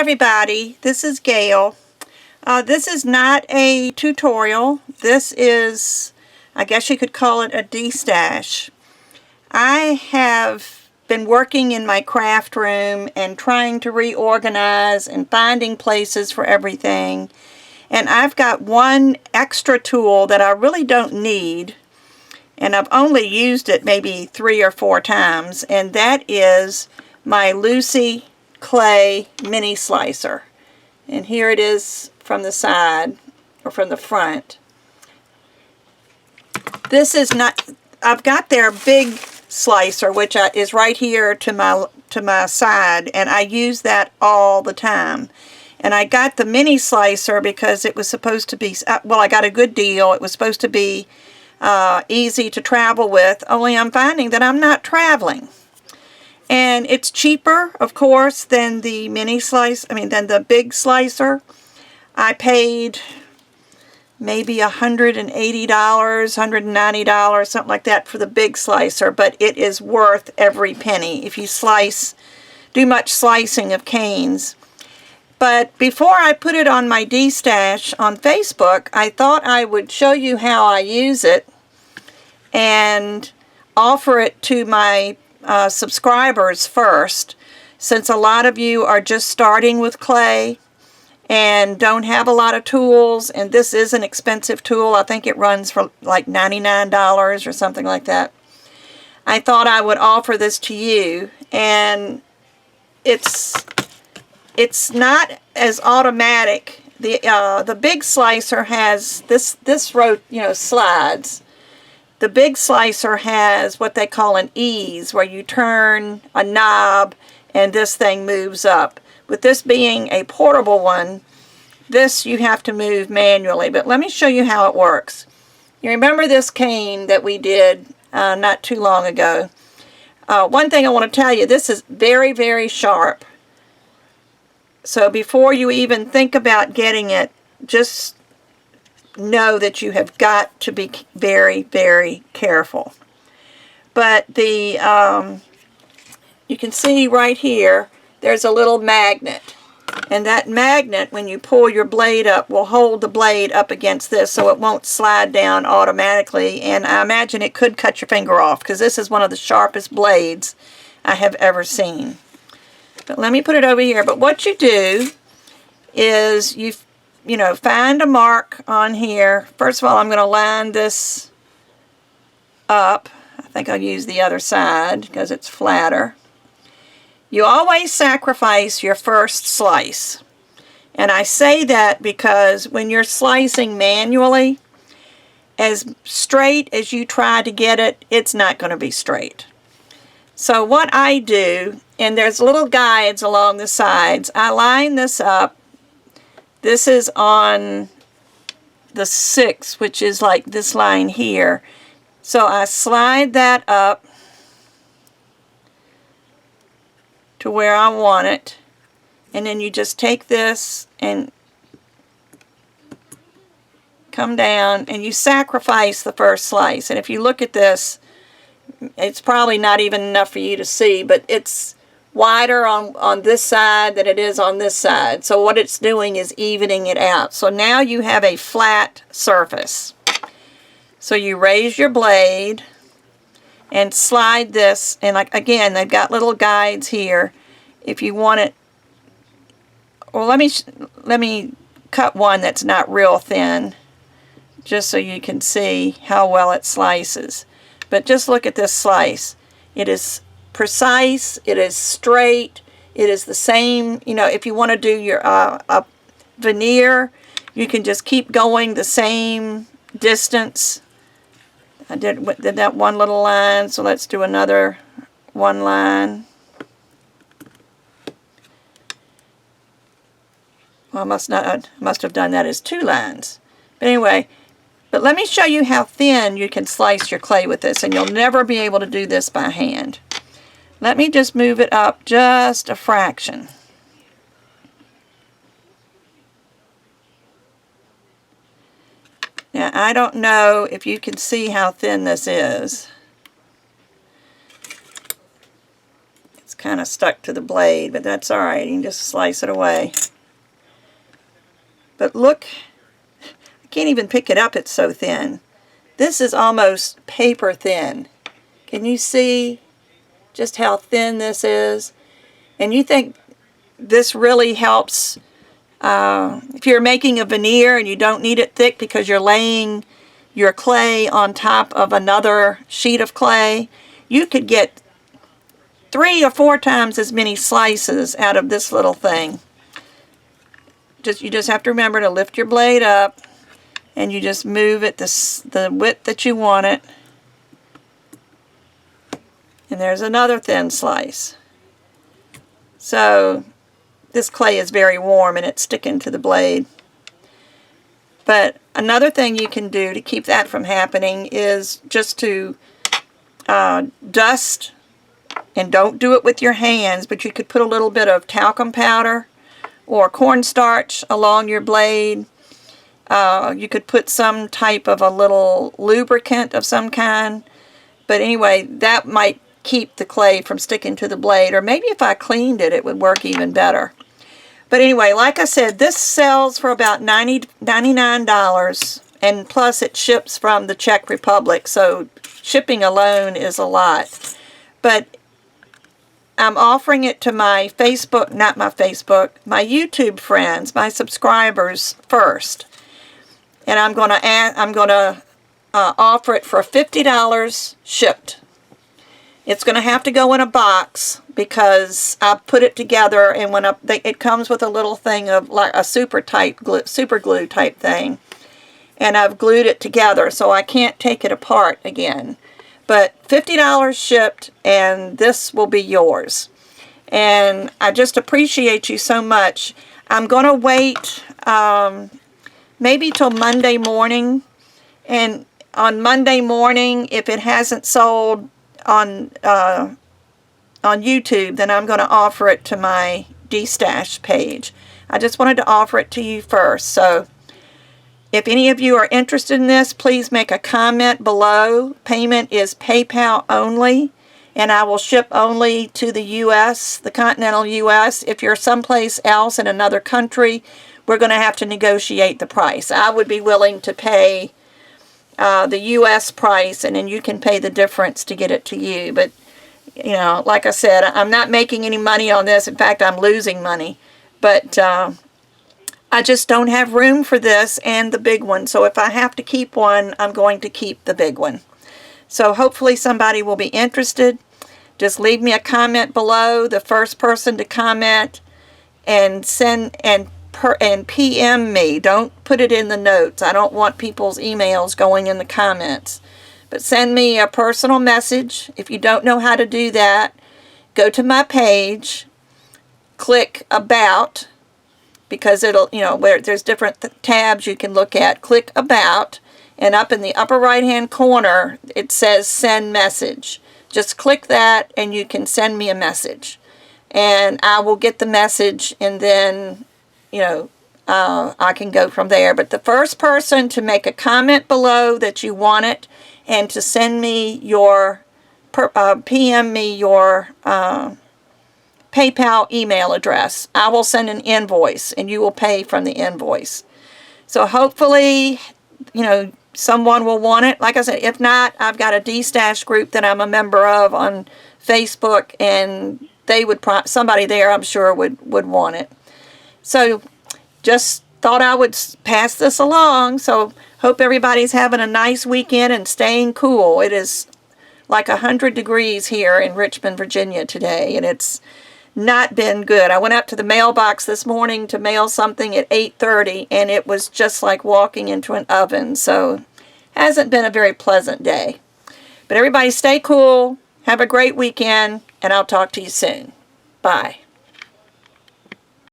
everybody, this is Gail. This is not a tutorial. This is, I guess you could call it a destash. I have been working in my craft room and trying to reorganize and finding places for everything. And I've got one extra tool that I really don't need, and I've only used it maybe 3 or 4 times, and that is my Lucy clay mini slicer. And here it is from the side, or from the front. This is not, I've got their big slicer, which is right here to my side, and I use that all the time. And I got the mini slicer because it was supposed to be, well, I got a good deal. It was supposed to be easy to travel with, only I'm finding that I'm not traveling. And it's cheaper, of course, than the than the big slicer. I paid maybe $180, $190, something like that for the big slicer, but it is worth every penny if you do much slicing of canes. But before I put it on my Destash on Facebook, I thought I would show you how I use it and offer it to my subscribers first, since a lot of you are just starting with clay and don't have a lot of tools, and this is an expensive tool. I think it runs for like $99 or something like that. I thought I would offer this to you, and it's not as automatic. The big slicer has this row, slides. The big slicer has what they call an ease, where you turn a knob and this thing moves up. With this being a portable one, this you have to move manually. But let me show you how it works. You remember this cane that we did not too long ago? One thing I want to tell you, this is very, very sharp. So before you even think about getting it, just know that you have got to be very, very careful. But you can see right here, there's a little magnet. And that magnet, when you pull your blade up, will hold the blade up against this so it won't slide down automatically. And I imagine it could cut your finger off, because this is one of the sharpest blades I have ever seen. But let me put it over here. But what you do is you find a mark on here. First of all, I'm going to line this up. I think I'll use the other side because it's flatter. You always sacrifice your first slice. And I say that because when you're slicing manually, as straight as you try to get it, it's not going to be straight. So what I do, and there's little guides along the sides, I line this up. This is on the 6, which is like this line here. So I slide that up to where I want it, and then you just take this and come down, and you sacrifice the first slice. And if you look at this, it's probably not even enough for you to see, but it's wider on this side than it is on this side. So what it's doing is evening it out. So now you have a flat surface. So you raise your blade and slide this, and like again, they've got little guides here if you want it. Well, let me cut one that's not real thin, just so you can see how well it slices. But just look at this slice. It is precise, it is straight, it is the same. If you want to do your veneer, you can just keep going the same distance. I did that one little line, so let's do another one line. Well, I must have done that as 2 lines. But anyway, but let me show you how thin you can slice your clay with this, and you'll never be able to do this by hand. Let me just move it up just a fraction. Now, I don't know if you can see how thin this is. It's kind of stuck to the blade, but that's alright. You can just slice it away. But look, I can't even pick it up, it's so thin. This is almost paper thin. Can you see just how thin this is? And you think this really helps if you're making a veneer and you don't need it thick because you're laying your clay on top of another sheet of clay, you could get 3 or 4 times as many slices out of this little thing. You just have to remember to lift your blade up and you just move it the width that you want it. And there's another thin slice. So this clay is very warm and it's sticking to the blade. But another thing you can do to keep that from happening is just to dust, and don't do it with your hands, but you could put a little bit of talcum powder or cornstarch along your blade. You could put some type of a little lubricant of some kind. But anyway, that might keep the clay from sticking to the blade. Or maybe if I cleaned it, it would work even better. But anyway, like I said, this sells for about $99, and plus it ships from the Czech Republic, so shipping alone is a lot. But I'm offering it to my Facebook, not my Facebook, my YouTube friends, my subscribers first. And I'm going to offer it for $50 shipped. It's going to have to go in a box because I put it together, and when it comes with a little thing of like a super glue type thing, and I've glued it together so I can't take it apart again. But $50 shipped, and this will be yours. And I just appreciate you so much. I'm going to wait maybe till Monday morning, and on Monday morning, if it hasn't sold on YouTube, then I'm going to offer it to my Destash page. I just wanted to offer it to you first. So if any of you are interested in this, please make a comment below. Payment is PayPal only, and I will ship only to the U.S., the continental U.S. If you're someplace else in another country, we're going to have to negotiate the price. I would be willing to pay the U.S. price, and then you can pay the difference to get it to you. But, you know, like I said, I'm not making any money on this. In fact, I'm losing money. But I just don't have room for this and the big one. So if I have to keep one, I'm going to keep the big one. So hopefully somebody will be interested. Just leave me a comment below. The first person to comment and PM me. Don't put it in the notes. I don't want people's emails going in the comments. But send me a personal message. If you don't know how to do that, go to my page, click About, because it'll, you know, where there's different tabs you can look at. Click About, and up in the upper right hand corner it says Send Message. Just click that and you can send me a message. And I will get the message, and then, you know, I can go from there. But the first person to make a comment below that you want it, and to send me your, PM me your PayPal email address, I will send an invoice, and you will pay from the invoice. So hopefully, you know, someone will want it. Like I said, if not, I've got a Destash group that I'm a member of on Facebook, and they would somebody there, I'm sure, would want it. So just thought I would pass this along. So hope everybody's having a nice weekend and staying cool. It is like 100 degrees here in Richmond, Virginia today, and it's not been good. I went out to the mailbox this morning to mail something at 8:30, and it was just like walking into an oven. So hasn't been a very pleasant day. But everybody stay cool, have a great weekend, and I'll talk to you soon. Bye.